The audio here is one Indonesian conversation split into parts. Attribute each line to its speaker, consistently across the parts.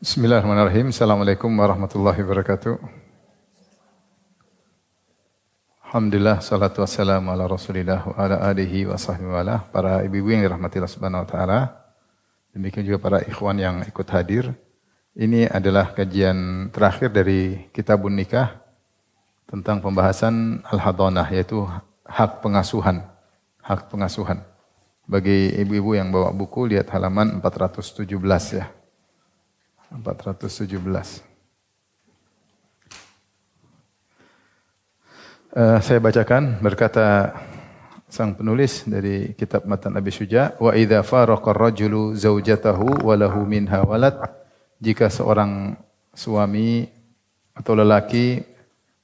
Speaker 1: Bismillahirrahmanirrahim. Assalamualaikum warahmatullahi wabarakatuh. Alhamdulillah, salatu wassalamu ala rasulillah wa ala alihi wa sahbihi wa ala. Para ibu-ibu yang dirahmati Allah subhanahu wa ta'ala. Demikian juga para ikhwan yang ikut hadir. Ini adalah kajian terakhir dari Kitabun Nikah tentang pembahasan al-hadhanah, yaitu hak pengasuhan. Hak pengasuhan. Bagi ibu-ibu yang bawa buku, lihat halaman 417 ya. 417. Saya bacakan, berkata sang penulis dari kitab Matan Abi Syuja, wa idza faraqa ar-rajulu zaujatahu wa lahu minha walad, jika seorang suami atau lelaki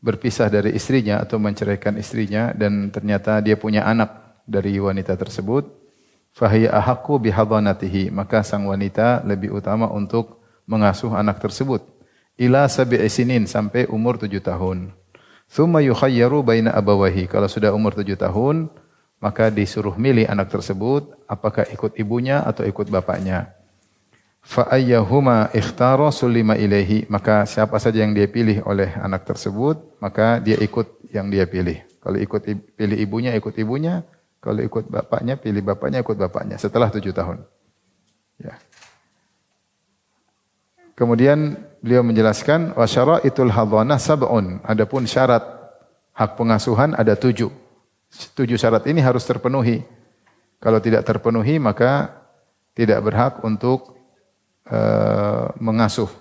Speaker 1: berpisah dari istrinya atau menceraikan istrinya dan ternyata dia punya anak dari wanita tersebut, fahiya ahaqqu bihadhanatihi, maka sang wanita lebih utama untuk mengasuh anak tersebut ila sab'i sinin, sampai umur 7 tahun. Tsumma yukhayyaru baina abawahi, kalau sudah umur 7 tahun maka disuruh milih anak tersebut apakah ikut ibunya atau ikut bapaknya. Fa ayyuhuma ikhtara sulima ilaihi, maka siapa saja yang dia pilih oleh anak tersebut maka dia ikut yang dia pilih. Kalau ikut pilih ibunya ikut ibunya, kalau ikut bapaknya pilih bapaknya ikut bapaknya setelah 7 tahun. Ya. Kemudian beliau menjelaskan wa syara'itul hadhanah sab'un. Adapun syarat hak pengasuhan ada 7. 7 syarat ini harus terpenuhi. Kalau tidak terpenuhi maka tidak berhak untuk mengasuh.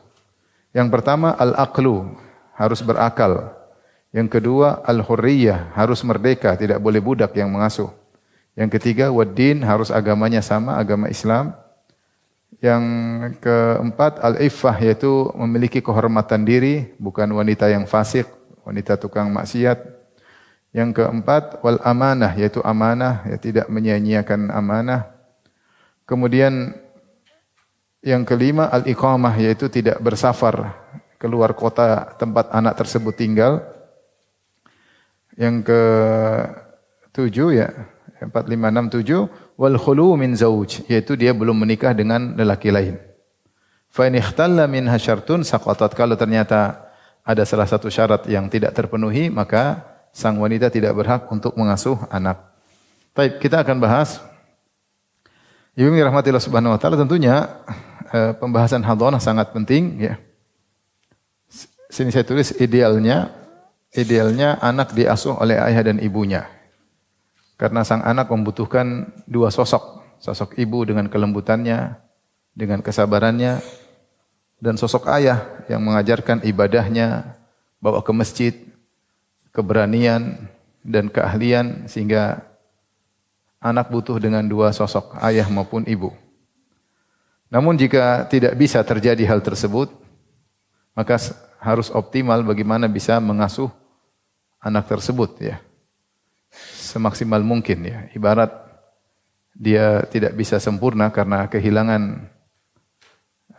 Speaker 1: Yang pertama al-aqlu, harus berakal. Yang kedua al-hurriyah, harus merdeka, tidak boleh budak yang mengasuh. Yang ketiga wad-din, harus agamanya sama, agama Islam. Yang keempat al-iffah, yaitu memiliki kehormatan diri, bukan wanita yang fasik, wanita tukang maksiat. Yang keempat wal amanah, yaitu amanah, ya, tidak menyia-nyiakan amanah. Kemudian yang kelima al-iqamah, yaitu tidak bersafar keluar kota tempat anak tersebut tinggal. Yang ketujuh ya 4, 5, 6, 7 wal khulu min zauj, yaitu dia belum menikah dengan lelaki lain. Fa in ikhtalla minha syartun saqatat, kalau ternyata ada salah satu syarat yang tidak terpenuhi maka sang wanita tidak berhak untuk mengasuh anak. Baik, kita akan bahas. Ibu yang dirahmati Allah Subhanahu wa taala, tentunya pembahasan hadhanah sangat penting ya. Sini saya tulis idealnya anak diasuh oleh ayah dan ibunya. Karena sang anak membutuhkan 2 sosok. Sosok ibu dengan kelembutannya, dengan kesabarannya, dan sosok ayah yang mengajarkan ibadahnya, bawa ke masjid, keberanian dan keahlian, sehingga anak butuh dengan 2 sosok, ayah maupun ibu. Namun jika tidak bisa terjadi hal tersebut, maka harus optimal bagaimana bisa mengasuh anak tersebut ya. Semaksimal mungkin ya. Ibarat dia tidak bisa sempurna karena kehilangan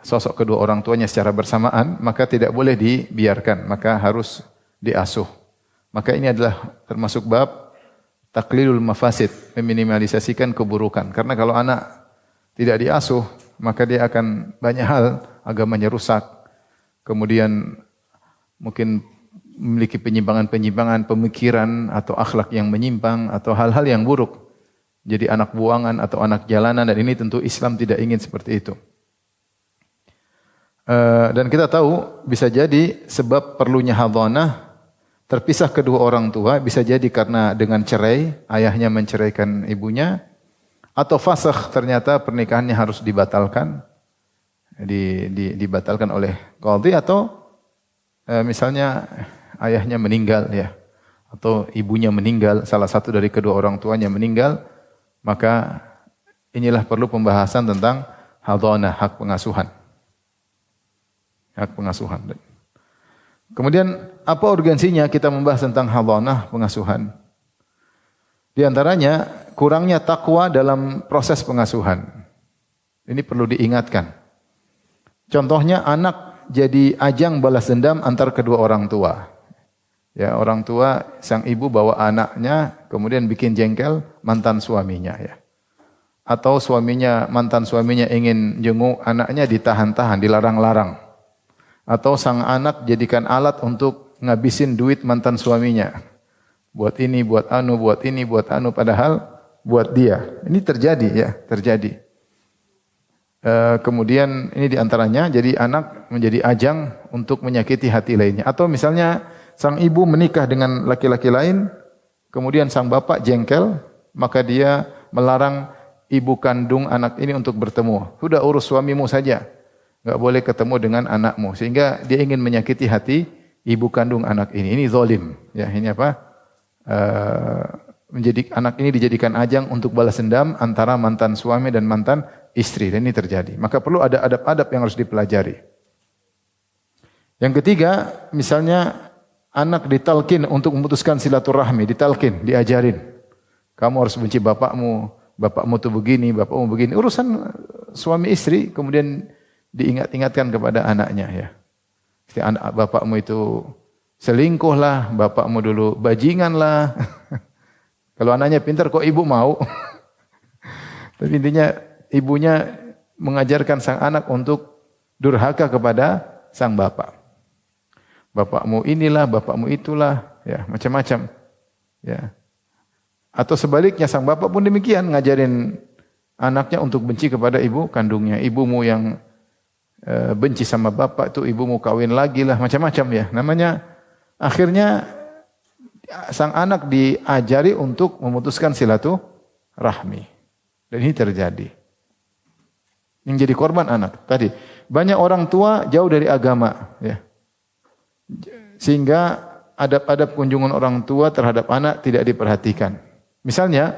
Speaker 1: sosok kedua orang tuanya secara bersamaan, maka tidak boleh dibiarkan, maka harus diasuh. Maka ini adalah termasuk bab taklilul mafasid, meminimalisasikan keburukan. Karena kalau anak tidak diasuh, maka dia akan banyak hal, agamanya rusak, kemudian mungkin memiliki penyimpangan-penyimpangan pemikiran atau akhlak yang menyimpang atau hal-hal yang buruk. Jadi anak buangan atau anak jalanan, dan ini tentu Islam tidak ingin seperti itu. Dan kita tahu bisa jadi sebab perlunya hadhanah, terpisah kedua orang tua, bisa jadi karena dengan cerai, ayahnya menceraikan ibunya, atau fasakh, ternyata pernikahannya harus dibatalkan, dibatalkan oleh qadhi, atau misalnya ayahnya meninggal ya, atau ibunya meninggal, salah satu dari kedua orang tuanya meninggal, maka inilah perlu pembahasan tentang hadhanah, hak pengasuhan. Hak pengasuhan. Kemudian apa urgensinya kita membahas tentang hadhanah, pengasuhan? Di antaranya kurangnya takwa dalam proses pengasuhan. Ini perlu diingatkan. Contohnya anak jadi ajang balas dendam antar kedua orang tua. Ya, orang tua, sang ibu bawa anaknya kemudian bikin jengkel mantan suaminya ya. Atau mantan suaminya ingin jenguk anaknya, ditahan-tahan, dilarang-larang. Atau sang anak jadikan alat untuk ngabisin duit mantan suaminya. Buat ini, buat anu, buat ini, buat anu, padahal buat dia. Ini terjadi ya, terjadi. Kemudian ini diantaranya, jadi anak menjadi ajang untuk menyakiti hati lainnya. Atau misalnya sang ibu menikah dengan laki-laki lain, kemudian sang bapak jengkel, maka dia melarang ibu kandung anak ini untuk bertemu. Sudah urus suamimu saja, enggak boleh ketemu dengan anakmu. Sehingga dia ingin menyakiti hati ibu kandung anak ini. Ini zalim. Ya, ini apa? Anak ini dijadikan ajang untuk balas dendam antara mantan suami dan mantan istri. Dan ini terjadi. Maka perlu ada adab-adab yang harus dipelajari. Yang ketiga, misalnya anak ditalkin untuk memutuskan silaturahmi, ditalkin, diajarin. Kamu harus benci bapakmu, bapakmu tuh begini, bapakmu begini. Urusan suami istri kemudian diingat-ingatkan kepada anaknya ya. Anak bapakmu itu selingkuh lah, bapakmu dulu bajingan lah. Kalau anaknya pintar kok ibu mau. Tapi intinya ibunya mengajarkan sang anak untuk durhaka kepada sang bapak. Bapakmu inilah, bapakmu itulah, ya macam-macam. Ya. Atau sebaliknya sang bapak pun demikian ngajarin anaknya untuk benci kepada ibu kandungnya. Ibumu yang benci sama bapak itu ibumu kawin lagi lah, macam-macam ya. Namanya akhirnya sang anak diajari untuk memutuskan silaturahmi. Dan ini terjadi. Yang jadi korban anak. Tadi banyak orang tua jauh dari agama, ya. Sehingga adab-adab kunjungan orang tua terhadap anak tidak diperhatikan. Misalnya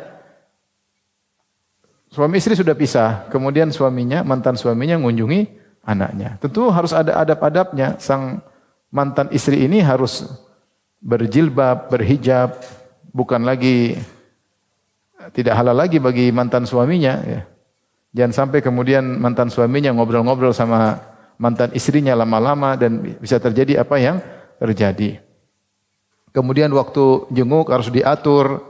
Speaker 1: suami istri sudah pisah, kemudian mantan suaminya mengunjungi anaknya. Tentu harus ada adab-adabnya. Sang mantan istri ini harus berjilbab, berhijab, bukan lagi tidak halal lagi bagi mantan suaminya. Ya. Jangan sampai kemudian mantan suaminya ngobrol-ngobrol sama mantan istrinya lama-lama dan bisa terjadi apa yang terjadi. Kemudian waktu jenguk harus diatur,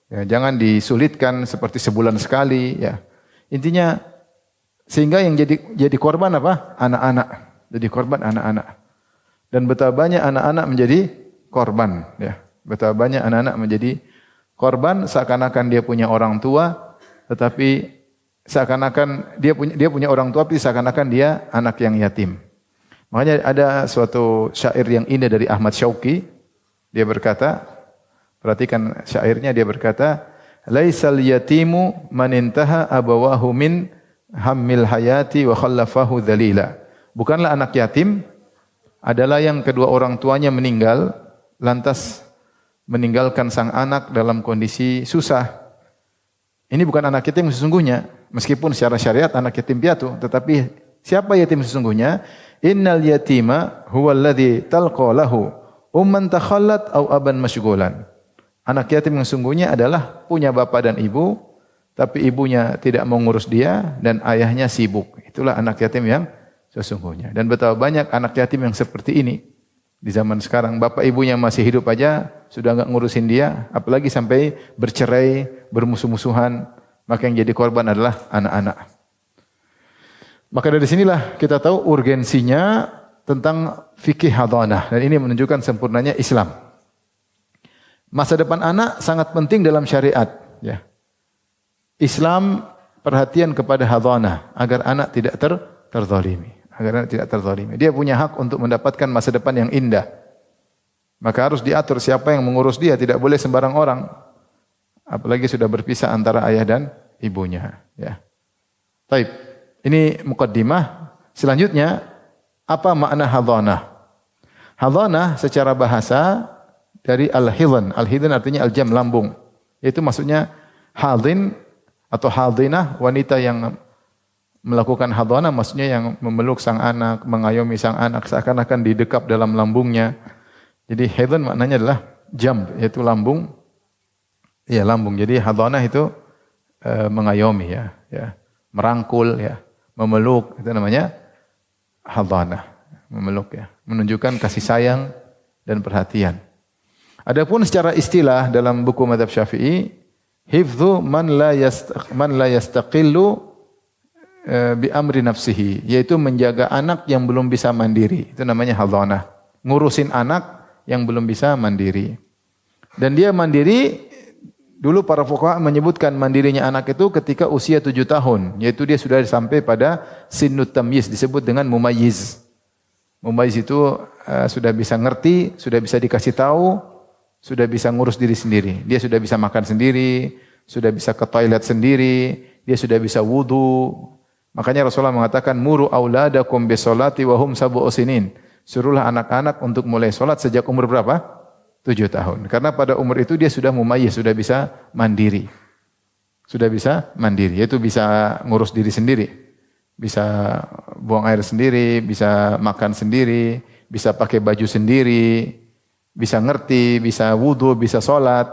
Speaker 1: ya, jangan disulitkan seperti sebulan sekali. Ya. Intinya sehingga yang jadi korban apa? Anak-anak. Jadi korban anak-anak. Dan betapa banyak anak-anak menjadi korban. Ya. Betapa banyak anak-anak menjadi korban seakan-akan dia punya orang tua, tetapi seakan-akan dia punya orang tua, tapi seakan-akan dia anak yang yatim. Makanya ada suatu syair yang indah dari Ahmad Syauqi. Dia berkata, perhatikan syairnya, dia berkata, "Laisal yatimu man intaha abawahu min hammil hayati wa khallafahu dhalila." Bukanlah anak yatim adalah yang kedua orang tuanya meninggal, lantas meninggalkan sang anak dalam kondisi susah. Ini bukan anak yatim sesungguhnya. Meskipun secara syariat anak yatim piatu, tetapi siapa yatim sesungguhnya? Innal yatima huwal ladzi talqa lahu umman takhallat aw aban masyghulan. Anak yatim yang sesungguhnya adalah punya bapak dan ibu, tapi ibunya tidak mau ngurus dia dan ayahnya sibuk. Itulah anak yatim yang sesungguhnya. Dan betapa banyak anak yatim yang seperti ini di zaman sekarang. Bapak ibunya masih hidup aja sudah enggak ngurusin dia, apalagi sampai bercerai, bermusuh-musuhan. Maka yang jadi korban adalah anak-anak. Maka dari sinilah kita tahu urgensinya tentang fikih hadanah. Dan ini menunjukkan sempurnanya Islam. Masa depan anak sangat penting dalam syariat. Ya. Islam perhatian kepada hadanah agar anak tidak terzalimi. Agar anak tidak terzalimi. Dia punya hak untuk mendapatkan masa depan yang indah. Maka harus diatur siapa yang mengurus dia. Tidak boleh sembarang orang. Apalagi sudah berpisah antara ayah dan ibunya. Ya. Taib. Ini mukaddimah. Selanjutnya, apa makna hadanah? Hadanah secara bahasa dari al-hidhan. Al-hidhan artinya al-jam, lambung. Itu maksudnya hadin atau hadinah, wanita yang melakukan hadanah, maksudnya yang memeluk sang anak, mengayomi sang anak, seakan-akan didekap dalam lambungnya. Jadi hidhan maknanya adalah jam, yaitu lambung. Ya, lambung. Jadi hadanah itu mengayomi ya, merangkul ya, memeluk, itu namanya hadanah, memeluk ya, menunjukkan kasih sayang dan perhatian. Adapun secara istilah dalam buku mazhab Syafi'i, hifdzu man la yastaqillu bi amri nafsihi, yaitu menjaga anak yang belum bisa mandiri. Itu namanya hadhanah. Ngurusin anak yang belum bisa mandiri. Dan dia mandiri, dulu para fuqaha menyebutkan mandirinya anak itu ketika usia 7 tahun, yaitu dia sudah sampai pada sinnut tamyiz, disebut dengan mumayyiz. Mumayyiz itu sudah bisa ngerti, sudah bisa dikasih tahu, sudah bisa ngurus diri sendiri. Dia sudah bisa makan sendiri, sudah bisa ke toilet sendiri, dia sudah bisa wudu. Makanya Rasulullah mengatakan muru auladakum bisolati wa hum sab'u sinin. Suruhlah anak-anak untuk mulai salat sejak umur berapa? 7 tahun. Karena pada umur itu dia sudah mumayyiz, sudah bisa mandiri. Sudah bisa mandiri, yaitu bisa ngurus diri sendiri. Bisa buang air sendiri, bisa makan sendiri, bisa pakai baju sendiri, bisa ngerti, bisa wudu, bisa salat.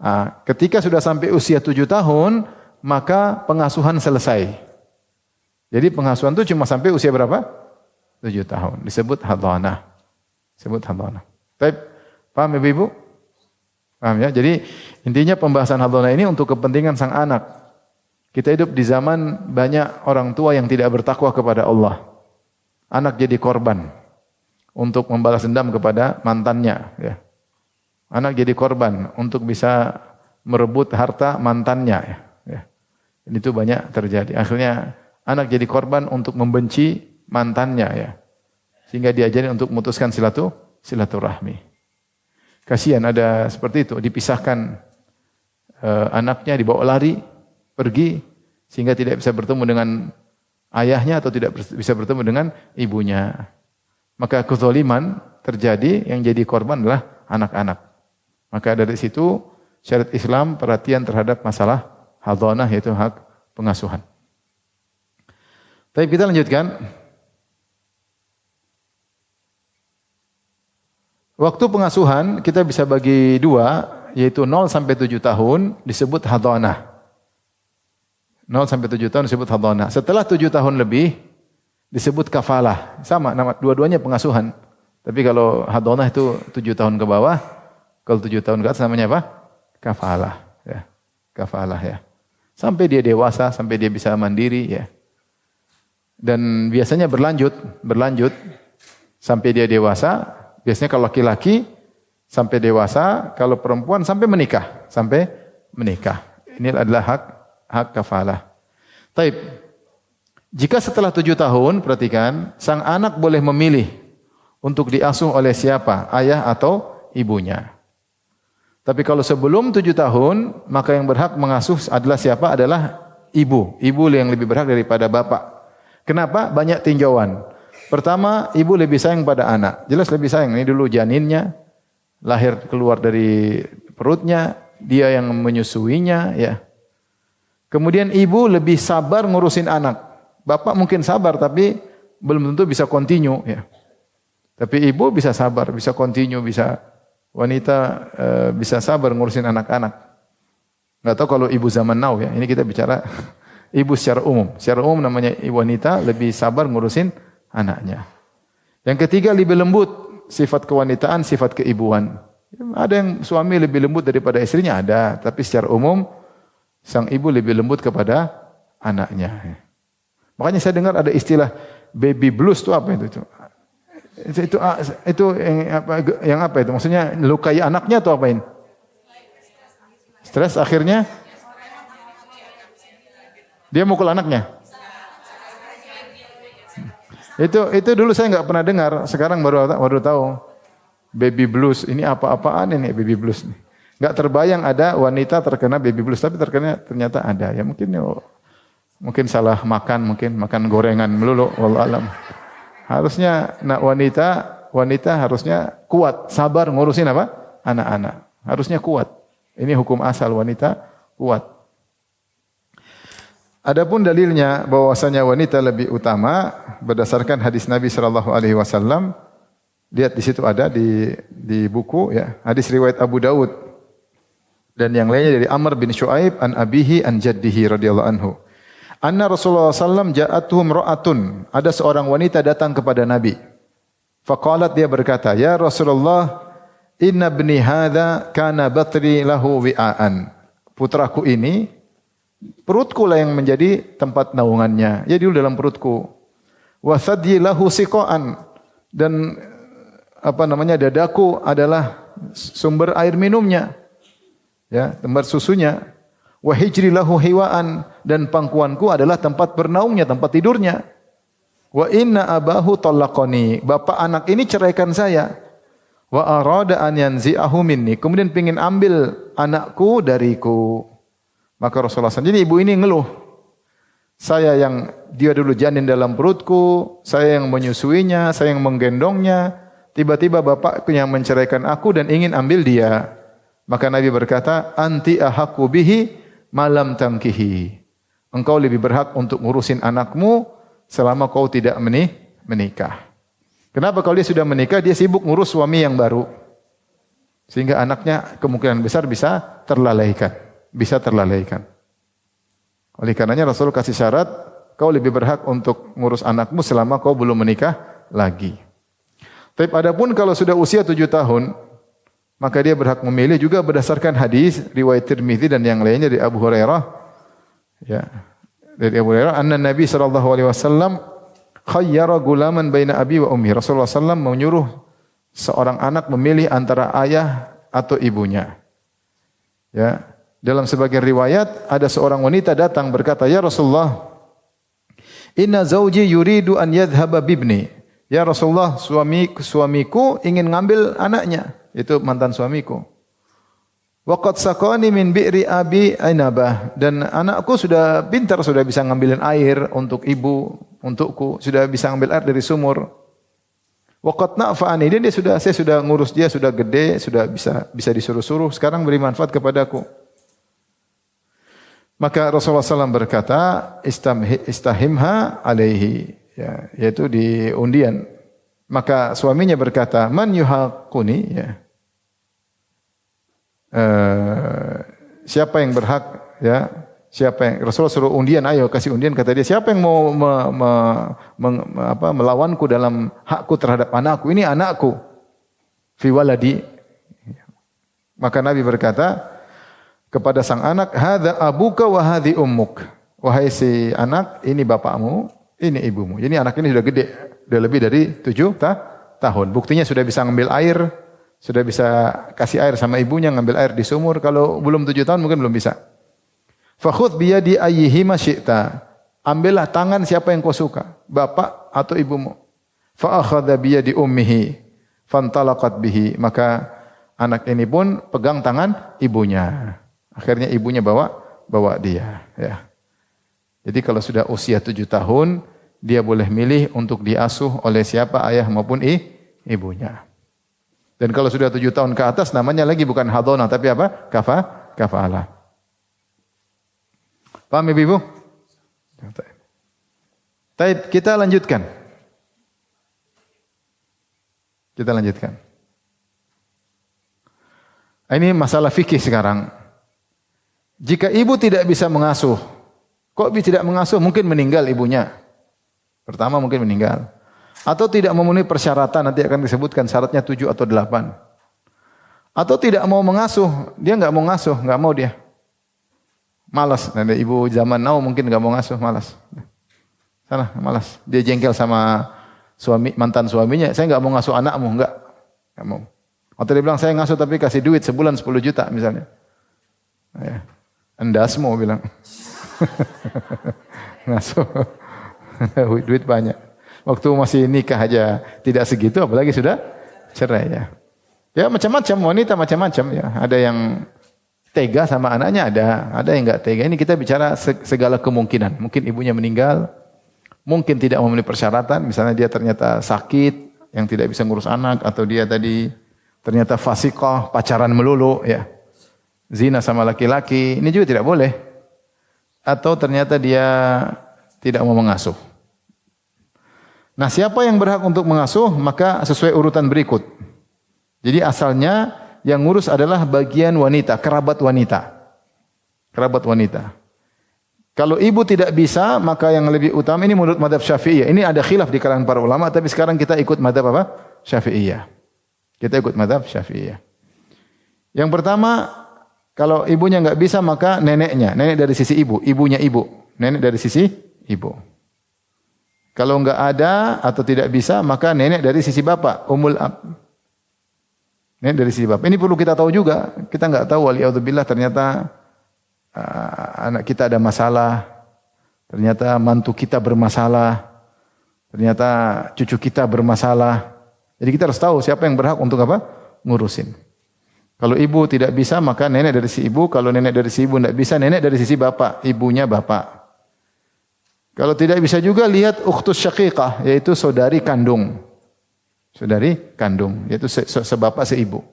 Speaker 1: Nah, ketika sudah sampai usia 7 tahun, maka pengasuhan selesai. Jadi pengasuhan itu cuma sampai usia berapa? 7 tahun. Disebut hadhanah. Disebut hadhanah. Baik, paham Ibu? Paham ya? Jadi intinya pembahasan hadhanah ini untuk kepentingan sang anak. Kita hidup di zaman banyak orang tua yang tidak bertakwa kepada Allah. Anak jadi korban untuk membalas dendam kepada mantannya. Ya. Anak jadi korban untuk bisa merebut harta mantannya. Ya. Dan itu banyak terjadi. Akhirnya anak jadi korban untuk membenci mantannya ya. Sehingga diajarin untuk memutuskan silaturahmi. Kasihan ada seperti itu, dipisahkan anaknya, dibawa lari, pergi sehingga tidak bisa bertemu dengan ayahnya atau tidak bisa bertemu dengan ibunya. Maka kezaliman terjadi, yang jadi korban adalah anak-anak. Maka dari situ syariat Islam perhatian terhadap masalah hadhanah, yaitu hak pengasuhan. Tapi kita lanjutkan. Waktu pengasuhan kita bisa bagi dua, yaitu 0 sampai 7 tahun disebut hadhanah. 0 sampai 7 tahun disebut hadhanah. Setelah 7 tahun lebih disebut kafalah. Sama, nama dua-duanya pengasuhan. Tapi kalau hadhanah itu 7 tahun ke bawah, kalau 7 tahun ke atas namanya apa? Kafalah, ya. Kafalah ya. Sampai dia dewasa, sampai dia bisa mandiri ya. Dan biasanya berlanjut sampai dia dewasa. Biasanya kalau laki-laki sampai dewasa, kalau perempuan sampai menikah, Ini adalah hak kafalah. Taib. Jika setelah 7 tahun, perhatikan, sang anak boleh memilih untuk diasuh oleh siapa, ayah atau ibunya. Tapi kalau sebelum 7 tahun, maka yang berhak mengasuh adalah siapa? Adalah ibu. Ibu yang lebih berhak daripada bapak. Kenapa? Banyak tinjauan. Pertama, ibu lebih sayang pada anak. Jelas lebih sayang. Ini dulu janinnya, lahir keluar dari perutnya, dia yang menyusuinya. Ya. Kemudian ibu lebih sabar ngurusin anak. Bapak mungkin sabar, tapi belum tentu bisa continue. Ya. Tapi ibu bisa sabar, bisa continue, bisa wanita bisa sabar ngurusin anak-anak. Nggak tahu kalau ibu zaman now ya. Ini kita bicara ibu secara umum. Secara umum namanya ibu wanita lebih sabar ngurusin anaknya. Yang ketiga lebih lembut, sifat kewanitaan, sifat keibuan. Ada yang suami lebih lembut daripada istrinya, ada. Tapi secara umum sang ibu lebih lembut kepada anaknya. Makanya saya dengar ada istilah baby blues itu apa itu? Itu yang apa itu? Maksudnya lukai anaknya atau apain? Stres akhirnya dia mukul anaknya. Itu dulu saya nggak pernah dengar, sekarang baru tahu. Baby blues ini apa-apaan ini baby blues nih. Nggak terbayang ada wanita terkena baby blues, tapi ternyata ada. Ya mungkin salah makan, mungkin makan gorengan melulu, wallahu alam. Harusnya wanita harusnya kuat, sabar ngurusin apa? Anak-anak. Harusnya kuat. Ini hukum asal wanita kuat. Adapun dalilnya bahwasanya wanita lebih utama berdasarkan hadis Nabi sallallahu alaihi wasallam. Lihat di situ ada di buku ya, hadis riwayat Abu Daud dan yang lainnya dari Amr bin Shu'aib an abihi an jaddihi radhiyallahu anhu. Anna Rasulullah sallam ja'atuhum ra'atun. Ada seorang wanita datang kepada Nabi. Faqalat, dia berkata, "Ya Rasulullah, inna ibni hadza kana batri lahu wi'an." Putraku ini Perutku lah yang menjadi tempat naungannya. Ya dulu dalam perutku. Wa thadyi lahu siqaan, dan dadaku adalah sumber air minumnya. Ya, tempat susunya. Wa hijri lahu hiwaan, dan pangkuanku adalah tempat bernaungnya, tempat tidurnya. Wa inna abahu talaqani, bapak anak ini ceraikan saya. Wa arada an yanzi'ahu minni, kemudian ingin ambil anakku dariku. Maka Rasulullah SAW, jadi ibu ini ngeluh. Dia dulu janin dalam perutku, saya yang menyusuinya, saya yang menggendongnya. Tiba-tiba bapak yang menceraikan aku dan ingin ambil dia. Maka Nabi berkata, anti ahaqqu bihi malam tankihi. Engkau lebih berhak untuk ngurusin anakmu selama kau tidak menikah. Kenapa? Kalau dia sudah menikah, dia sibuk ngurus suami yang baru. Sehingga anaknya kemungkinan besar bisa terlalaikan. Oleh karenanya Rasul kasih syarat, kau lebih berhak untuk ngurus anakmu selama kau belum menikah lagi. Tapi adapun kalau sudah usia 7 tahun, maka dia berhak memilih juga berdasarkan hadis riwayat Tirmizi dan yang lainnya dari Abu Hurairah. Ya. Dari Abu Hurairah, anna Nabi sallallahu alaihi wasallam khayyara gulaman baina abi wa ummi. Rasulullah sallallahu menyuruh seorang anak memilih antara ayah atau ibunya. Ya. Dalam sebagian riwayat ada seorang wanita datang berkata, "Ya Rasulullah, inna zauji yuridu an yadhhaba bibni." Ya Rasulullah, suamiku ingin ngambil anaknya, itu mantan suamiku. Wa qad saqani min bi'ri abi ainabah, dan anakku sudah pintar, sudah bisa ngambilin air untuk ibu, untukku, sudah bisa ngambil air dari sumur. Wa qad nafa'ani, saya sudah ngurus dia, sudah gede, sudah bisa disuruh-suruh, sekarang beri manfaat kepadaku. Maka Rasulullah SAW berkata, istahimha alaihi, ya, yaitu di undian. Maka suaminya berkata, man yuhaquni, ya. Siapa yang berhak, ya? Siapa yang Rasulullah suruh undian, ayo kasih undian, kata dia, siapa yang mau melawanku dalam hakku terhadap anakku? Ini anakku. Fi waladi. Maka Nabi berkata kepada sang anak, hadza abuka wa hadhi ummuk. Wahai si anak, ini bapakmu, ini ibumu. Jadi anak ini sudah gede, sudah lebih dari 7 tahun. Buktinya sudah bisa ngambil air, sudah bisa kasih air sama ibunya, ngambil air di sumur. Kalau belum 7 tahun mungkin belum bisa. Fakhudh biyadi ayyihima syi'ta. Ambillah tangan siapa yang kau suka, bapak atau ibumu. Fa akhadha biyadi ummihi fantalaqat bihi. Maka anak ini pun pegang tangan ibunya. Akhirnya ibunya bawa dia, ya. Jadi kalau sudah usia 7 tahun, dia boleh milih untuk diasuh oleh siapa, ayah maupun ibunya. Dan kalau sudah 7 tahun ke atas, namanya lagi bukan hadonah, tapi apa? Kafalah. Paham Ibu? Baik, kita lanjutkan. Ini masalah fikih sekarang. Jika ibu tidak bisa mengasuh, kok tidak mengasuh? Mungkin meninggal ibunya. Pertama mungkin meninggal. Atau tidak memenuhi persyaratan, nanti akan disebutkan syaratnya 7 atau 8. Atau tidak mau mengasuh, dia enggak mau ngasuh, enggak mau dia. Malas. Ada ibu zaman now mungkin enggak mau ngasuh, malas. Sana, malas. Dia jengkel sama mantan suaminya, saya enggak mau ngasuh anakmu, enggak mau. Atau dia bilang, saya ngasuh tapi kasih duit sebulan 10 juta misalnya. Ya. Endasmu bilang. Ngasuh. Duit banyak. Waktu masih nikah aja tidak segitu, apalagi sudah cerai, ya. Ya macam-macam, wanita macam-macam, ya. Ada yang tega sama anaknya, ada yang enggak tega. Ini kita bicara segala kemungkinan. Mungkin ibunya meninggal, mungkin tidak memenuhi persyaratan, misalnya dia ternyata sakit yang tidak bisa ngurus anak, atau dia tadi ternyata fasiqah, pacaran melulu, ya. Zina sama laki-laki, ini juga tidak boleh. Atau ternyata dia tidak mau mengasuh. Nah, siapa yang berhak untuk mengasuh? Maka sesuai urutan berikut. Jadi asalnya yang ngurus adalah bagian wanita, kerabat wanita. Kerabat wanita. Kalau ibu tidak bisa, maka yang lebih utama, ini menurut mazhab Syafi'iyah. Ini ada khilaf di kalangan para ulama, tapi sekarang kita ikut mazhab apa? Syafi'iyah. Kita ikut mazhab Syafi'iyah. Yang pertama, Kalau ibunya nggak bisa maka neneknya, nenek dari sisi ibu, ibunya ibu, nenek dari sisi ibu. Kalau nggak ada atau tidak bisa maka nenek dari sisi bapak, umul ab. Nenek dari sisi bapak. Ini perlu kita tahu juga. Kita nggak tahu waliyaudzubillah ternyata anak kita ada masalah, ternyata mantu kita bermasalah, ternyata cucu kita bermasalah. Jadi kita harus tahu siapa yang berhak untuk apa? Ngurusin. Kalau ibu tidak bisa maka nenek dari sisi ibu, kalau nenek dari sisi ibu tidak bisa, nenek dari sisi bapak, ibunya bapak. Kalau tidak bisa juga lihat ukhtus syaqiqah, yaitu saudari kandung. Saudari kandung, yaitu sebapak seibu.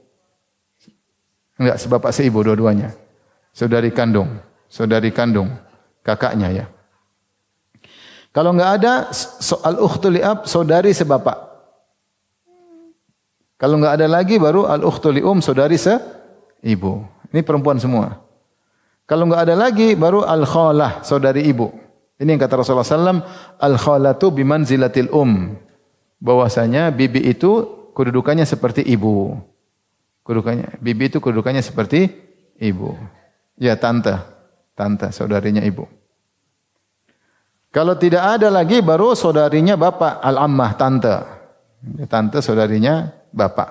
Speaker 1: Enggak, sebapak seibu dua-duanya. Saudari kandung, kakaknya ya. Kalau enggak ada al-ukhtul li'ab, saudari sebapak. Kalau enggak ada lagi baru al-ukhtul li'um, saudari seibu. Ini perempuan semua. Kalau enggak ada lagi baru al-khalah, saudari ibu. Ini yang kata Rasulullah SAW, al-khalatu bimanzilatil bahwasanya bibi itu kedudukannya seperti ibu. Bibi itu kedudukannya seperti ibu. Ya, tante, saudarinya ibu. Kalau tidak ada lagi baru saudarinya bapak, al-ammah, tante. Tante saudarinya bapak.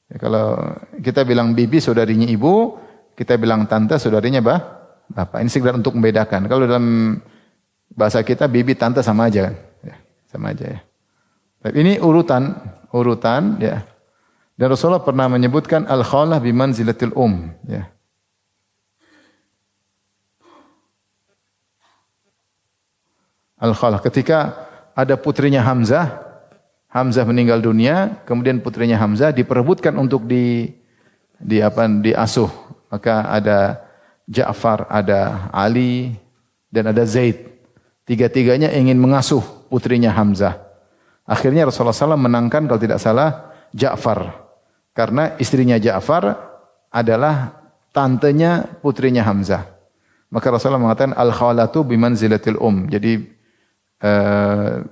Speaker 1: Ya, kalau kita bilang bibi saudarinya ibu, kita bilang tante saudarinya bapak. Ini sekedar untuk membedakan. Kalau dalam bahasa kita bibi tante sama aja kan? Ya, sama aja ya. Tapi ini urutan ya. Dan Rasulullah pernah menyebutkan al-khalah bimanzilatil ya. Al-khalah ketika ada putrinya Hamzah meninggal dunia, kemudian putrinya Hamzah diperebutkan untuk diasuh. Maka ada Ja'far, ada Ali dan ada Zaid. Tiga-tiganya ingin mengasuh putrinya Hamzah. Akhirnya Rasulullah SAW menangkan kalau tidak salah Ja'far. Karena istrinya Ja'far adalah tantenya putrinya Hamzah. Maka Rasulullah mengatakan al-khalatu bimanzilatil Jadi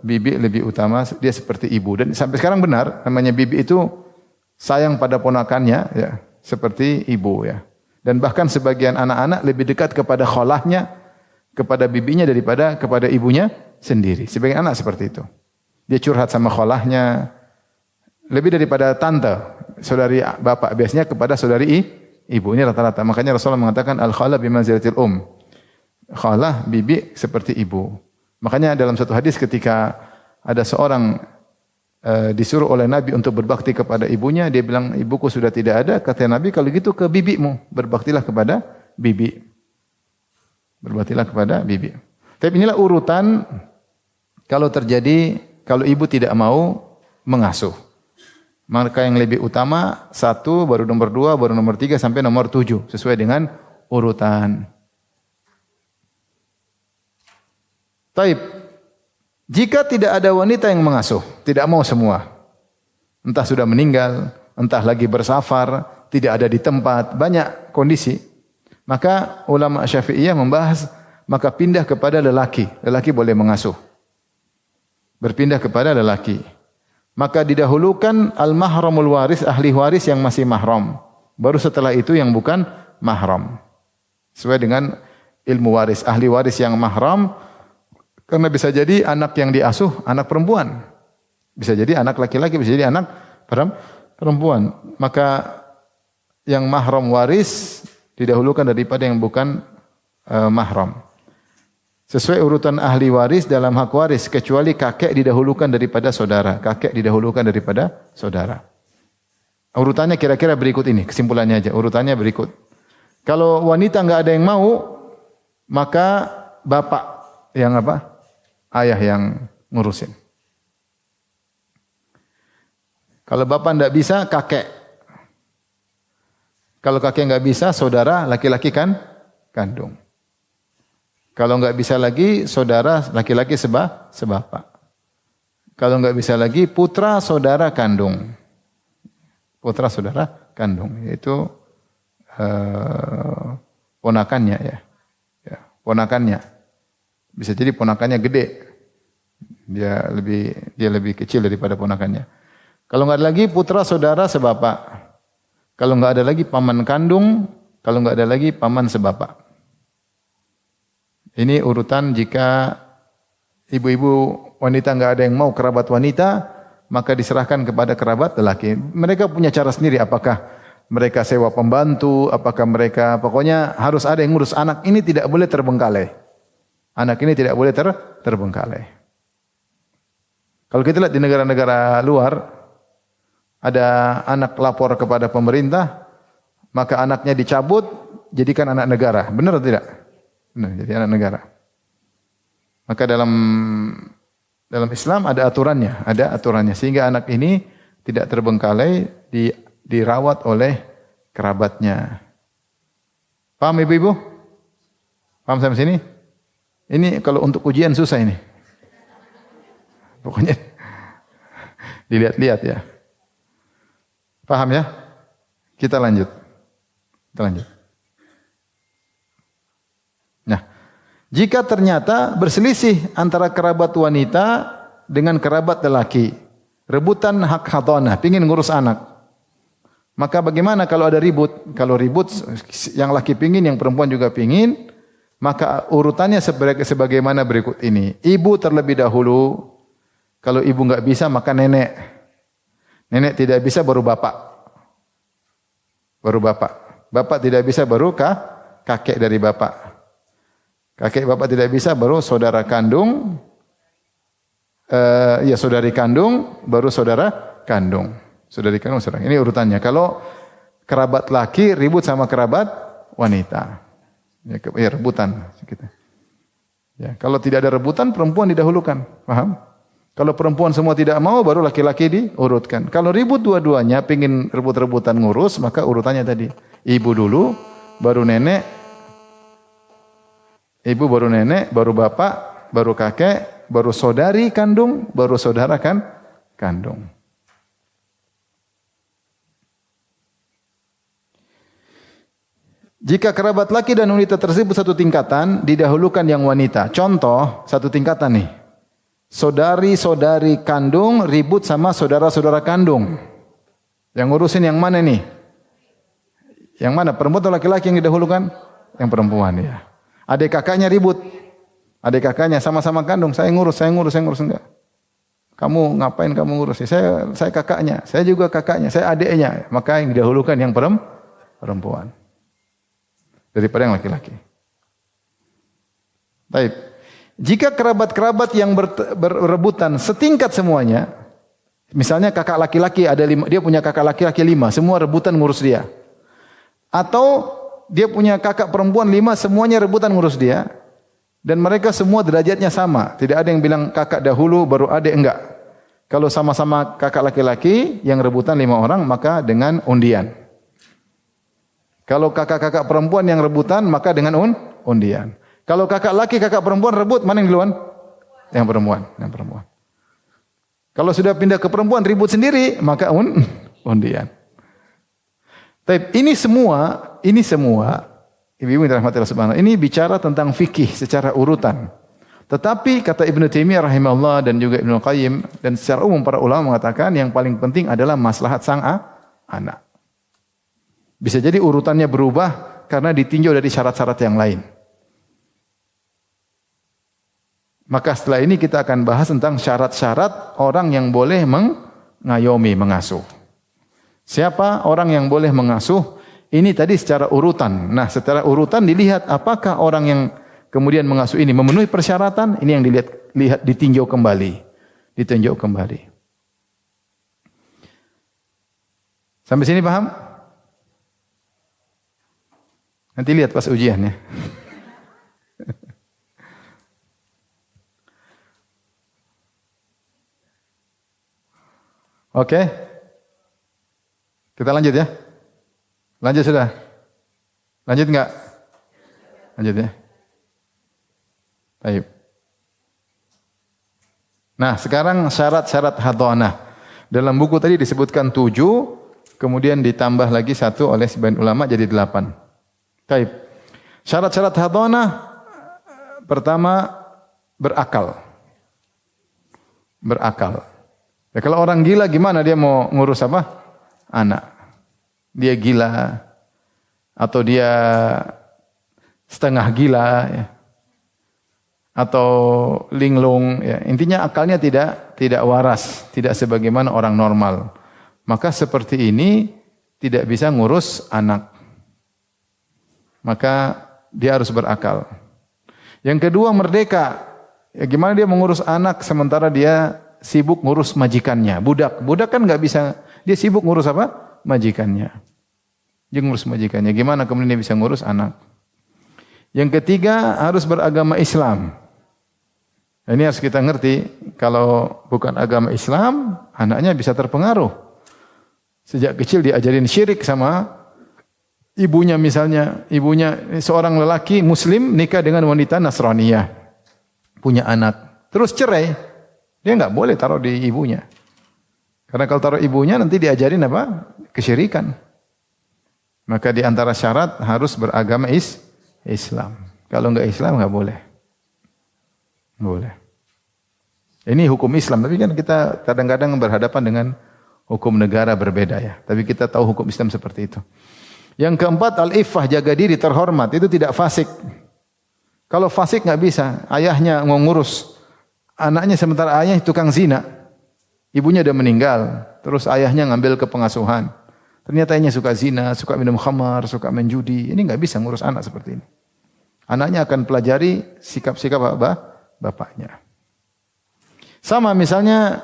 Speaker 1: bibi lebih utama, dia seperti ibu. Dan sampai sekarang benar, namanya bibi itu sayang pada ponakannya ya, seperti ibu ya. Dan bahkan sebagian anak-anak lebih dekat kepada khalahnya, kepada bibinya daripada kepada ibunya sendiri. Sebagian anak seperti itu. Dia curhat sama khalahnya lebih daripada tante, saudari bapak, biasanya kepada saudari ibu. Ini rata-rata. Makanya Rasulullah mengatakan al-khalah bimanzilatil Khalah bibi seperti ibu. Makanya dalam satu hadis ketika ada seorang disuruh oleh Nabi untuk berbakti kepada ibunya, dia bilang, ibuku sudah tidak ada. Kata Nabi, kalau gitu ke bibimu, berbaktilah kepada bibi. Berbaktilah kepada bibi. Tapi inilah urutan kalau ibu tidak mau mengasuh. Maka yang lebih utama 1, baru nomor 2, baru nomor 3 sampai nomor 7 sesuai dengan urutan. Taib. Jika tidak ada wanita yang mengasuh, tidak mau semua. Entah sudah meninggal, entah lagi bersafar, tidak ada di tempat, banyak kondisi. Maka ulama Syafi'iyah membahas, maka pindah kepada lelaki. Lelaki boleh mengasuh. Berpindah kepada lelaki. Maka didahulukan al-mahramul waris, ahli waris yang masih mahram. Baru setelah itu yang bukan mahram. Sesuai dengan ilmu waris, ahli waris yang mahram. Karena bisa jadi anak yang diasuh anak perempuan. Bisa jadi anak laki-laki, bisa jadi anak perempuan. Maka yang mahram waris didahulukan daripada yang bukan mahram. Sesuai urutan ahli waris dalam hak waris, kecuali kakek didahulukan daripada saudara. Kakek didahulukan daripada saudara. Urutannya kira-kira berikut ini, kesimpulannya aja. Urutannya berikut. Kalau wanita enggak ada yang mau, maka bapak yang apa? Ayah yang ngurusin. Kalau bapak tidak bisa, kakek. Kalau kakek enggak bisa, saudara laki-laki kan kandung. Kalau enggak bisa lagi, saudara laki-laki sebapak. Kalau enggak bisa lagi, putra saudara kandung. Putra saudara kandung, yaitu ponakannya ya. Ponakannya. Bisa jadi ponakannya gede. Dia lebih kecil daripada ponakannya. Kalau enggak ada lagi putra saudara sebapak. Kalau enggak ada lagi paman kandung Kalau enggak ada lagi, paman sebapak. Ini urutan jika ibu-ibu wanita enggak ada yang mau kerabat wanita, maka diserahkan kepada kerabat lelaki. Mereka punya cara sendiri, apakah mereka sewa pembantu, apakah mereka, pokoknya harus ada yang ngurus. Anak ini tidak boleh terbengkalai. Anak ini tidak boleh terbengkalai. Kalau kita lihat di negara-negara luar, ada anak lapor kepada pemerintah, maka anaknya dicabut, jadikan anak negara. Benar atau tidak? Benar, jadi anak negara. Maka dalam Islam ada aturannya, sehingga anak ini tidak terbengkalai, dirawat oleh kerabatnya. Paham ibu-ibu? Paham sampai sini? Ini kalau untuk ujian susah ini. Pokoknya dilihat-lihat ya. Paham ya? Kita lanjut. Nah, jika ternyata berselisih antara kerabat wanita dengan kerabat lelaki, rebutan hak hadanah, pingin ngurus anak. Maka bagaimana kalau ada ribut? Kalau ribut yang laki pingin, yang perempuan juga pingin, maka urutannya sebagaimana berikut ini. Ibu terlebih dahulu. Kalau ibu enggak bisa, maka nenek. Nenek tidak bisa, baru bapak. Bapak tidak bisa, baru kakek dari bapak. Kakek bapak tidak bisa, baru saudara kandung. Saudari kandung, baru saudara kandung. Saudari kandung, saudara. Ini urutannya. Kalau kerabat laki ribut sama kerabat wanita. Ya rebutan. Ya, kalau tidak ada rebutan, perempuan didahulukan. Paham? Kalau perempuan semua tidak mau, baru laki-laki diurutkan. Kalau ribut dua-duanya, pingin rebut-rebutan ngurus, maka urutannya tadi. Ibu dulu, baru nenek. Ibu baru nenek, baru bapak, baru kakek, baru saudari kandung, baru saudara kandung. Jika kerabat laki dan wanita tersebut satu tingkatan, didahulukan yang wanita. Contoh, satu tingkatan nih. Saudari-saudari kandung ribut sama saudara-saudara kandung. Yang ngurusin yang mana nih? Yang mana? Perempuan atau laki-laki yang didahulukan? Yang perempuan ya. Adik kakaknya ribut. Adik kakaknya sama-sama kandung. Saya ngurus enggak. Kamu ngapain kamu ngurus? Saya kakaknya. Saya juga kakaknya. Saya adiknya. Maka yang didahulukan yang perempuan. Daripada yang laki-laki. Baik. Jika kerabat-kerabat yang berebutan setingkat semuanya, misalnya kakak laki-laki ada 5, dia punya kakak laki-laki 5, semua rebutan ngurus dia. Atau dia punya kakak perempuan 5, semuanya rebutan ngurus dia. Dan mereka semua derajatnya sama. Tidak ada yang bilang kakak dahulu baru adik, enggak. Kalau sama-sama kakak laki-laki yang rebutan 5 orang, maka dengan undian. Kalau kakak-kakak perempuan yang rebutan, maka dengan undian. Kalau kakak laki, kakak perempuan rebut, mana yang duluan? Yang perempuan. Kalau sudah pindah ke perempuan ribut sendiri, maka undian. Tapi ini semua, ibu-ibu yang dirahmati Allah Subhanahu, ini bicara tentang fikih secara urutan. Tetapi kata Ibnu Taimiyah rahimahullah dan juga Ibnu Qayyim dan secara umum para ulama mengatakan yang paling penting adalah maslahat sang anak. Bisa jadi urutannya berubah karena ditinjau dari syarat-syarat yang lain. Maka setelah ini kita akan bahas tentang syarat-syarat orang yang boleh mengayomi, mengasuh. Siapa orang yang boleh mengasuh? Ini tadi secara urutan. Nah, secara urutan dilihat apakah orang yang kemudian mengasuh ini memenuhi persyaratan, ini yang ditinjau kembali. Sampai sini paham? Nanti lihat pas ujian ya. Oke. Kita lanjut ya. Lanjut sudah? Lanjut enggak? Lanjut ya. Baik. Nah, sekarang syarat-syarat hadanah. Dalam buku tadi disebutkan 7, kemudian ditambah lagi 1 oleh sebagian ulama jadi 8. Baik. Syarat-syarat hadanah pertama berakal. Ya, kalau orang gila gimana dia mau ngurus apa? Anak. Dia gila. atau dia setengah gila, ya, atau linglung, ya. Intinya akalnya tidak waras, tidak sebagaimana orang normal. Maka seperti ini tidak bisa ngurus anak. Maka dia harus berakal. Yang kedua, merdeka. Ya, gimana dia mengurus anak sementara dia sibuk ngurus majikannya. Budak kan nggak bisa, dia sibuk ngurus apa? Majikannya. Dia ngurus majikannya. Gimana kemudian dia bisa ngurus anak? Yang ketiga, harus beragama Islam. Ini harus kita ngerti, kalau bukan agama Islam, anaknya bisa terpengaruh. Sejak kecil diajarin syirik sama ibunya misalnya. Ibunya seorang lelaki muslim nikah dengan wanita Nasraniyah. Punya anak. Terus cerai. Dia enggak boleh taruh di ibunya. Karena kalau taruh ibunya nanti diajarin apa? Kesyirikan. Maka di antara syarat harus beragama Islam. Kalau enggak Islam enggak boleh. Boleh. Ini hukum Islam, tapi kan kita kadang-kadang berhadapan dengan hukum negara berbeda ya. Tapi kita tahu hukum Islam seperti itu. Yang keempat, al-iffah, jaga diri, terhormat. Itu tidak fasik. Kalau fasik nggak bisa, ayahnya ngurus anaknya sementara ayahnya tukang zina. Ibunya udah meninggal, terus ayahnya ngambil ke pengasuhan. Ternyata ayahnya suka zina, suka minum khamar, suka main judi. Ini nggak bisa ngurus anak seperti ini. Anaknya akan pelajari sikap-sikap bapaknya. Sama misalnya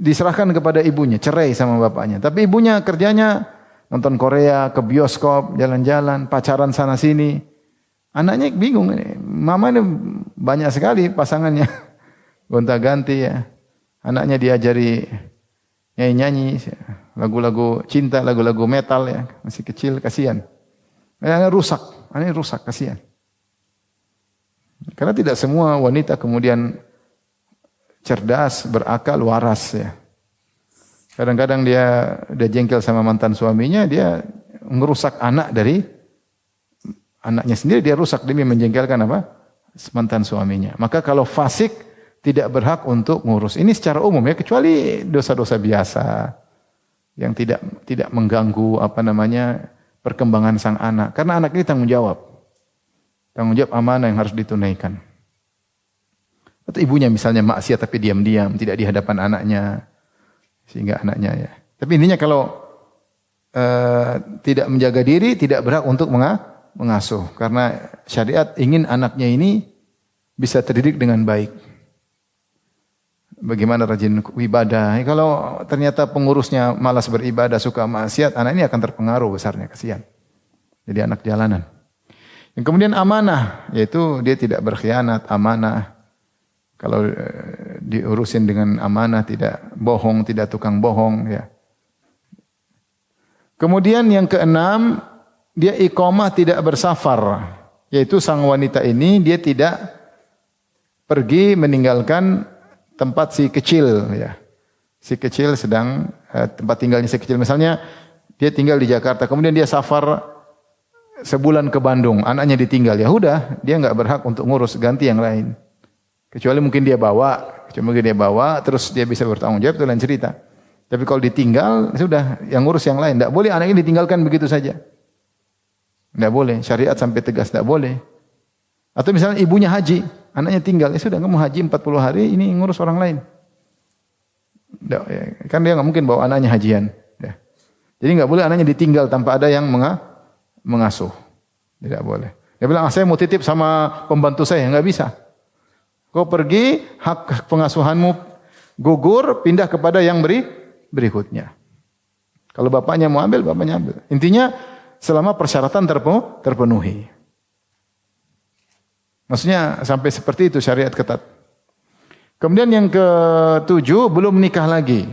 Speaker 1: diserahkan kepada ibunya, cerai sama bapaknya. Tapi ibunya kerjanya nonton Korea, ke bioskop, jalan-jalan, pacaran sana sini. Anaknya bingung ini. Mama ini banyak sekali pasangannya. Gonta-ganti ya. Anaknya diajari nyanyi-nyanyi, lagu-lagu cinta, lagu-lagu metal ya. Masih kecil, kasihan. Anaknya rusak, kasihan. Karena tidak semua wanita kemudian cerdas, berakal, waras ya. Kadang-kadang dia udah jengkel sama mantan suaminya, dia ngerusak anak dari anaknya sendiri, dia rusak demi menjengkelkan apa? Mantan suaminya. Maka kalau fasik tidak berhak untuk ngurus. Ini secara umum ya, kecuali dosa-dosa biasa yang tidak mengganggu perkembangan sang anak. Karena anak ini tanggung jawab amanah yang harus ditunaikan. Atau ibunya misalnya maksiat tapi diam-diam, tidak di hadapan anaknya, sehingga anaknya ya. Tapi intinya kalau tidak menjaga diri, tidak berhak untuk mengasuh. Karena syariat ingin anaknya ini bisa terdidik dengan baik. Bagaimana rajin ibadah. Kalau ternyata pengurusnya malas beribadah, suka maksiat, anak ini akan terpengaruh besarnya, kasihan. Jadi anak jalanan. Yang kemudian amanah, yaitu dia tidak berkhianat, amanah. Kalau diurusin dengan amanah, tidak bohong, tidak tukang bohong. Ya. Kemudian yang keenam, dia iqamah tidak bersafar. Yaitu sang wanita ini, dia tidak pergi meninggalkan tempat si kecil. Ya. Si kecil sedang, tempat tinggalnya si kecil. Misalnya, dia tinggal di Jakarta, kemudian dia safar sebulan ke Bandung, anaknya ditinggal. Ya udah, dia enggak berhak untuk ngurus, ganti yang lain. Kecuali mungkin dia bawa, terus dia bisa bertanggung jawab, itu lain cerita. Tapi kalau ditinggal, sudah, yang ngurus yang lain. Tidak boleh anak ini ditinggalkan begitu saja. Tidak boleh, syariat sampai tegas, tidak boleh. Atau misalnya ibunya haji, anaknya tinggal, ya sudah, kamu haji 40 hari, ini ngurus orang lain. Nggak, ya, kan dia nggak mungkin bawa anaknya hajian. Ya. Jadi nggak boleh anaknya ditinggal tanpa ada yang mengasuh. Tidak boleh. Dia bilang, saya mau titip sama pembantu saya, nggak bisa. Kau pergi, hak pengasuhanmu gugur, pindah kepada yang berikutnya. Kalau bapaknya mau ambil, bapaknya ambil. Intinya, selama persyaratan terpenuhi. Maksudnya, sampai seperti itu syariat ketat. Kemudian yang ketujuh, belum nikah lagi.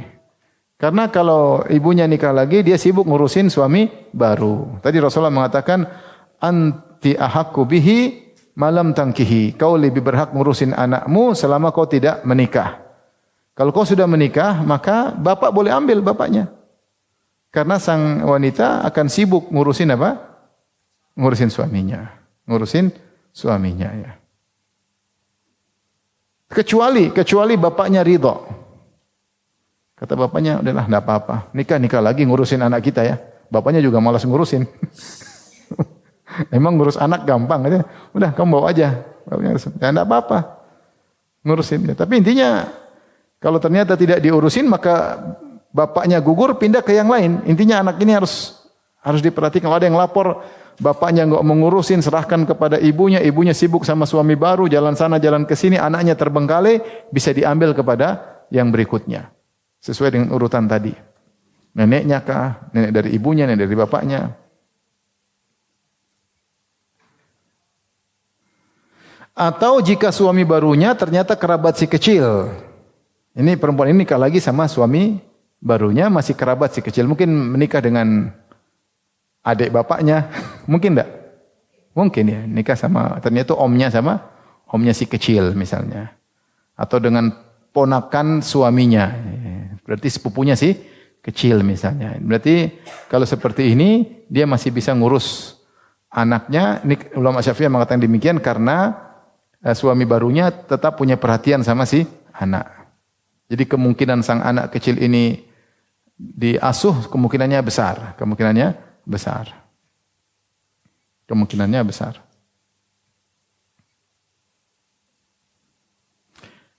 Speaker 1: Karena kalau ibunya nikah lagi, dia sibuk ngurusin suami baru. Tadi Rasulullah mengatakan, anti ahaqqu bihi malam tangkihi. Kau lebih berhak ngurusin anakmu selama kau tidak menikah. Kalau kau sudah menikah, maka bapak boleh ambil bapaknya. Karena sang wanita akan sibuk ngurusin apa? Ngurusin suaminya. Ya. Kecuali bapaknya ridho. Kata bapaknya, udahlah enggak apa-apa. Nikah lagi ngurusin anak kita ya. Bapaknya juga malas ngurusin. Emang ngurus anak gampang aja. Udah kamu bawa aja. Ya enggak apa-apa. Ngurusin. Tapi intinya kalau ternyata tidak diurusin maka bapaknya gugur pindah ke yang lain. Intinya anak ini harus diperhatikan. Kalau ada yang lapor bapaknya enggak mengurusin, serahkan kepada ibunya, ibunya sibuk sama suami baru, jalan sana jalan ke sini, anaknya terbengkalai, bisa diambil kepada yang berikutnya. Sesuai dengan urutan tadi. Neneknya kah? Nenek dari ibunya, nenek dari bapaknya. Atau jika suami barunya ternyata kerabat si kecil. Ini perempuan ini nikah lagi sama suami barunya masih kerabat si kecil. Mungkin menikah dengan adik bapaknya. Mungkin enggak? Mungkin ya. Nikah sama, ternyata omnya sama omnya si kecil misalnya. Atau dengan ponakan suaminya. Berarti sepupunya si kecil misalnya. Berarti kalau seperti ini dia masih bisa ngurus anaknya. Ini ulama Syafi'iyah mengatakan demikian karena suami barunya tetap punya perhatian sama si anak. Jadi kemungkinan sang anak kecil ini diasuh kemungkinannya besar. Kemungkinannya besar.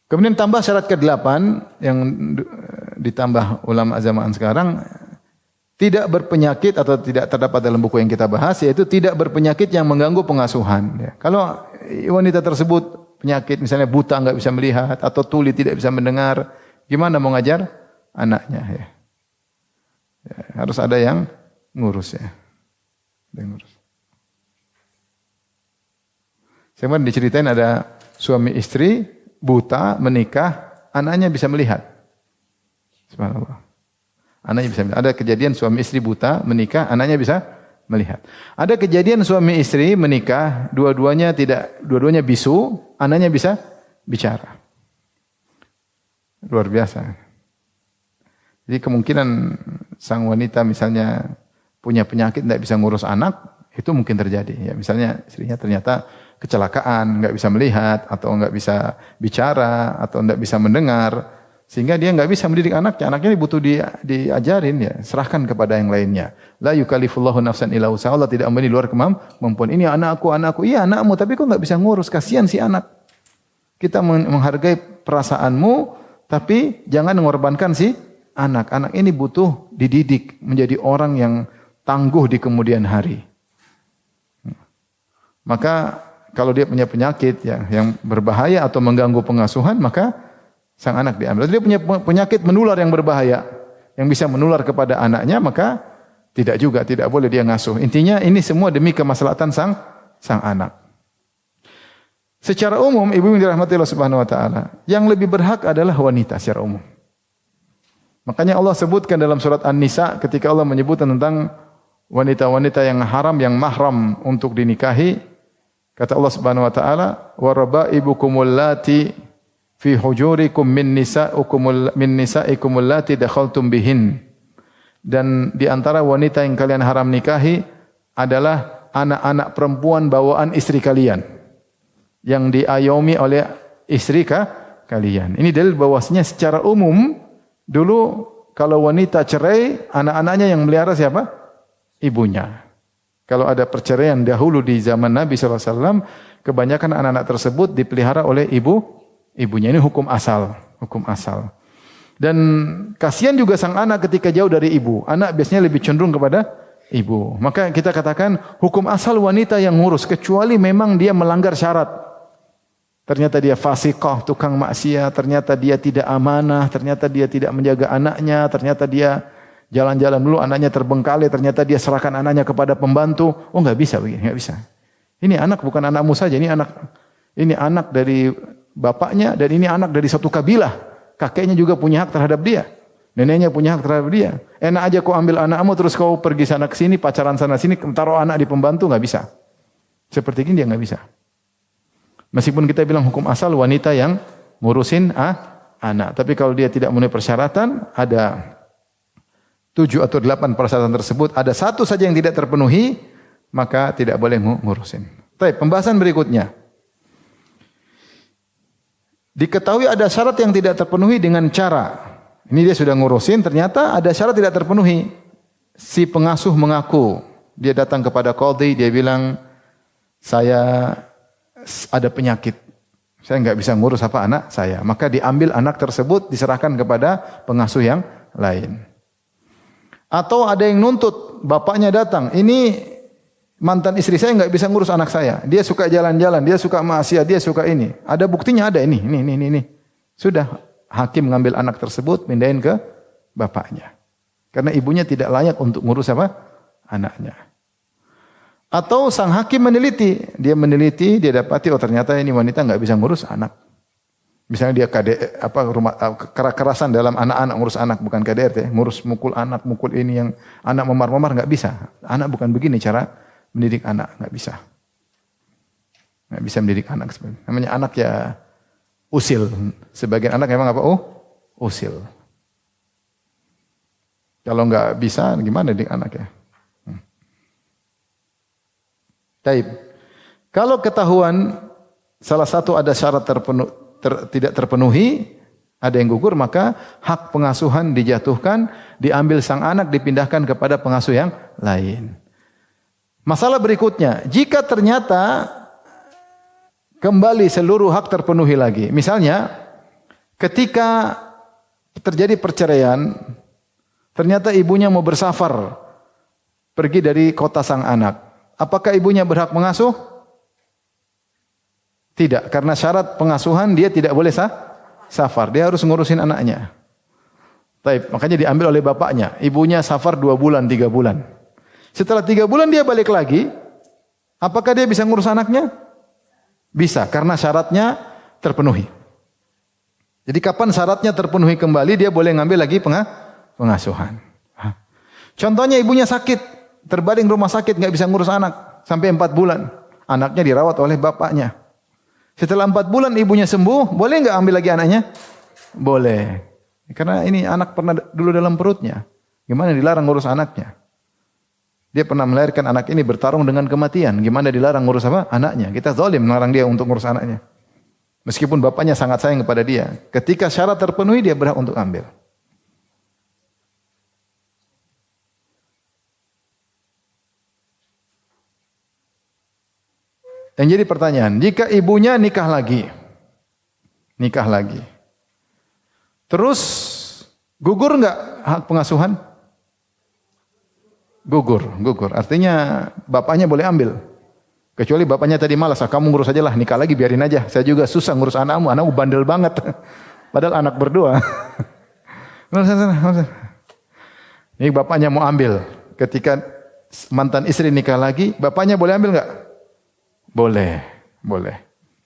Speaker 1: Kemudian tambah syarat ke-8 yang ditambah ulama zaman sekarang, tidak berpenyakit atau tidak terdapat dalam buku yang kita bahas, yaitu tidak berpenyakit yang mengganggu pengasuhan. Kalau wanita tersebut penyakit, misalnya buta, enggak bisa melihat, atau tuli tidak bisa mendengar, gimana mau ngajar anaknya? Harus ada yang ngurus ya. Ada yang ngurus. Saya kemarin diceritain ada suami istri buta menikah, anaknya bisa melihat. Subhanallah. Anaknya bisa melihat. Ada kejadian suami istri buta menikah, anaknya bisa melihat. Ada kejadian suami istri menikah, dua-duanya bisu, anaknya bisa bicara. Luar biasa. Jadi kemungkinan sang wanita misalnya punya penyakit tidak bisa ngurus anak, itu mungkin terjadi. Ya, misalnya istrinya ternyata kecelakaan, enggak bisa melihat atau enggak bisa bicara atau enggak bisa mendengar. Sehingga dia enggak bisa mendidik anaknya. Anaknya ini butuh diajarin ya, serahkan kepada yang lainnya. La yukallifullahu nafsan illa wus'aha. Allah tidak memberi luar kemampuan. Ini anakku. Iya anakmu, tapi kok enggak bisa ngurus? Kasihan si anak. Kita menghargai perasaanmu, tapi jangan mengorbankan si anak. Anak ini butuh dididik menjadi orang yang tangguh di kemudian hari. Maka kalau dia punya penyakit yang berbahaya atau mengganggu pengasuhan, maka sang anak diambil. Dia punya penyakit menular yang berbahaya, yang bisa menular kepada anaknya, maka tidak boleh dia ngasuh. Intinya ini semua demi kemaslahatan sang anak. Secara umum, ibu yang dirahmati Allah Subhanahu wa taala, yang lebih berhak adalah wanita secara umum. Makanya Allah sebutkan dalam surat An-Nisa ketika Allah menyebutkan tentang wanita-wanita yang haram, yang mahram untuk dinikahi, kata Allah Subhanahu wa taala, "Wa rabaibukumul lati fi hujurikum min nisaikum allati dakhaltum bihin." Dan di antara wanita yang kalian haram nikahi adalah anak-anak perempuan bawaan istri kalian yang diayomi oleh istri kalian. Ini dalil bahwasanya secara umum dulu kalau wanita cerai, anak-anaknya yang melihara siapa? Ibunya. Kalau ada perceraian dahulu di zaman Nabi SAW, kebanyakan anak-anak tersebut dipelihara oleh ibunya. Ini hukum asal. Dan kasihan juga sang anak ketika jauh dari ibu. Anak biasanya lebih cenderung kepada ibu. Maka kita katakan hukum asal wanita yang ngurus, kecuali memang dia melanggar syarat. Ternyata dia fasiqah, tukang maksiat, ternyata dia tidak amanah, ternyata dia tidak menjaga anaknya, ternyata dia jalan-jalan dulu anaknya terbengkalai, ternyata dia serahkan anaknya kepada pembantu. Oh enggak bisa begini, enggak bisa. Ini anak bukan anakmu saja, ini anak dari bapaknya dan ini anak dari satu kabilah. Kakeknya juga punya hak terhadap dia. Neneknya punya hak terhadap dia. Enak aja kau ambil anakmu terus kau pergi sana ke sini, pacaran sana sini, taruh anak di pembantu, enggak bisa. Seperti ini dia enggak bisa. Meskipun kita bilang hukum asal wanita yang ngurusin anak, tapi kalau dia tidak memenuhi persyaratan, ada 7 atau 8 persyaratan tersebut, ada satu saja yang tidak terpenuhi, maka tidak boleh ngurusin. Baik, pembahasan berikutnya. Diketahui ada syarat yang tidak terpenuhi dengan cara. Ini dia sudah ngurusin, ternyata ada syarat tidak terpenuhi. Si pengasuh mengaku Dia datang kepada qadhi, dia bilang, saya ada penyakit. Saya enggak bisa ngurus apa anak saya. Maka diambil anak tersebut, diserahkan kepada pengasuh yang lain. Atau ada yang nuntut, bapaknya datang, ini mantan istri saya enggak bisa ngurus anak saya. Dia suka jalan-jalan, dia suka maksiat, dia suka ini. Ada buktinya, ada ini. Sudah, hakim mengambil anak tersebut, pindahin ke bapaknya. Karena ibunya tidak layak untuk ngurus apa? Anaknya. Atau sang hakim meneliti, dia dapati oh ternyata ini wanita enggak bisa ngurus anak. Misalnya dia kekerasan dalam anak-anak, ngurus anak bukan KDRT, ngurus mukul anak, mukul ini yang anak memar-memar enggak bisa. Anak bukan begini cara mendidik anak, enggak bisa. Enggak bisa mendidik anak sebenarnya. Namanya anak ya usil. Sebagian anak memang apa? Usil. Kalau enggak bisa gimana didik anak ya? Taib. Kalau ketahuan salah satu ada syarat tidak terpenuhi, ada yang gugur, maka hak pengasuhan dijatuhkan, diambil sang anak, dipindahkan kepada pengasuh yang lain. Masalah berikutnya, jika ternyata kembali seluruh hak terpenuhi lagi. Misalnya, ketika terjadi perceraian, ternyata ibunya mau bersafar, pergi dari kota sang anak. Apakah ibunya berhak mengasuh? Tidak, karena syarat pengasuhan dia tidak boleh safar. Dia harus ngurusin anaknya. Taib, makanya diambil oleh bapaknya. Ibunya safar 2 bulan, 3 bulan. Setelah 3 bulan dia balik lagi. Apakah dia bisa ngurus anaknya? Bisa, karena syaratnya terpenuhi. Jadi kapan syaratnya terpenuhi kembali, dia boleh ngambil lagi pengasuhan. Contohnya ibunya sakit. Terbaring rumah sakit, nggak bisa ngurus anak sampai 4 bulan. Anaknya dirawat oleh bapaknya. Setelah 4 bulan ibunya sembuh, boleh nggak ambil lagi anaknya? Boleh. Karena ini anak pernah dulu dalam perutnya. Gimana dilarang ngurus anaknya? Dia pernah melahirkan anak ini bertarung dengan kematian. Gimana dilarang ngurus apa? Anaknya. Kita zalim melarang dia untuk ngurus anaknya. Meskipun bapaknya sangat sayang kepada dia. Ketika syarat terpenuhi, dia berhak untuk ambil. Yang jadi pertanyaan, jika ibunya nikah lagi, terus gugur enggak hak pengasuhan? Gugur. Artinya bapaknya boleh ambil. Kecuali bapaknya tadi malas, kamu ngurus aja lah, nikah lagi biarin aja. Saya juga susah ngurus anakmu bandel banget. Padahal anak berdua. Ini bapaknya mau ambil. Ketika mantan istri nikah lagi, bapaknya boleh ambil enggak? Boleh.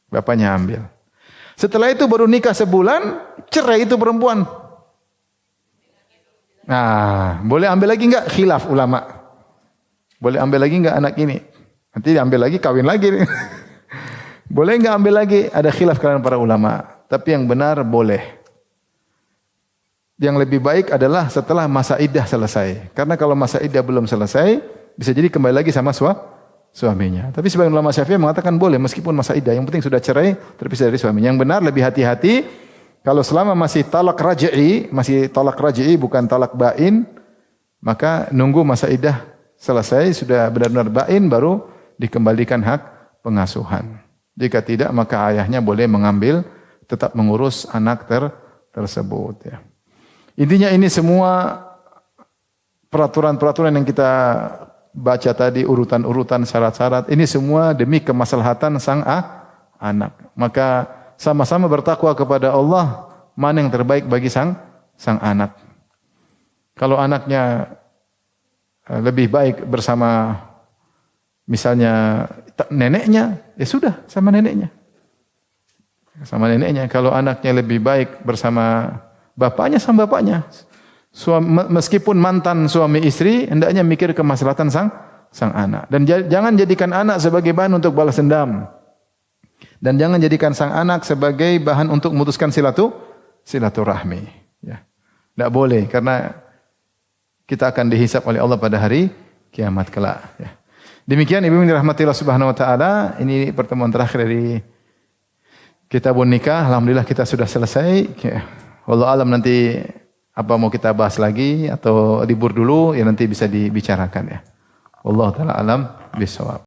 Speaker 1: Bapaknya ambil. Setelah itu baru nikah sebulan, cerai itu perempuan. Nah, boleh ambil lagi enggak? Khilaf ulama. Boleh ambil lagi enggak anak ini? Nanti ambil lagi, kawin lagi. Boleh enggak ambil lagi? Ada khilaf kalangan para ulama. Tapi yang benar boleh. Yang lebih baik adalah setelah masa iddah selesai. Karena kalau masa iddah belum selesai, bisa jadi kembali lagi sama suaminya. Tapi sebagian ulama Syafi'i mengatakan boleh meskipun masa iddah, yang penting sudah cerai terpisah dari suaminya. Yang benar lebih hati-hati kalau selama masih talak raj'i bukan talak bain, maka nunggu masa iddah selesai sudah benar-benar bain baru dikembalikan hak pengasuhan. Jika tidak maka ayahnya boleh mengambil tetap mengurus anak tersebut ya. Intinya ini semua peraturan-peraturan yang kita baca tadi, urutan-urutan syarat-syarat, ini semua demi kemaslahatan sang anak. Maka sama-sama bertakwa kepada Allah, mana yang terbaik bagi sang anak. Kalau anaknya lebih baik bersama misalnya neneknya, ya sudah sama neneknya. Sama neneknya. Kalau anaknya lebih baik bersama bapaknya, sama bapaknya. Meskipun mantan suami istri, hendaknya mikir kemaslahatan sang anak. Dan jangan jadikan anak sebagai bahan untuk balas dendam. Dan jangan jadikan sang anak sebagai bahan untuk memutuskan silaturahmi. Ya. Tidak boleh, karena kita akan dihisab oleh Allah pada hari kiamat kelak. Ya. Demikian ibu dirahmati Allah Subhanahu Wa Taala. Ini pertemuan terakhir dari Kitabun Nikah. Alhamdulillah kita sudah selesai. Ya. Wallahu alam, nanti apa mau kita bahas lagi atau libur dulu ya nanti bisa dibicarakan ya. Wallahu taala alam bisawab.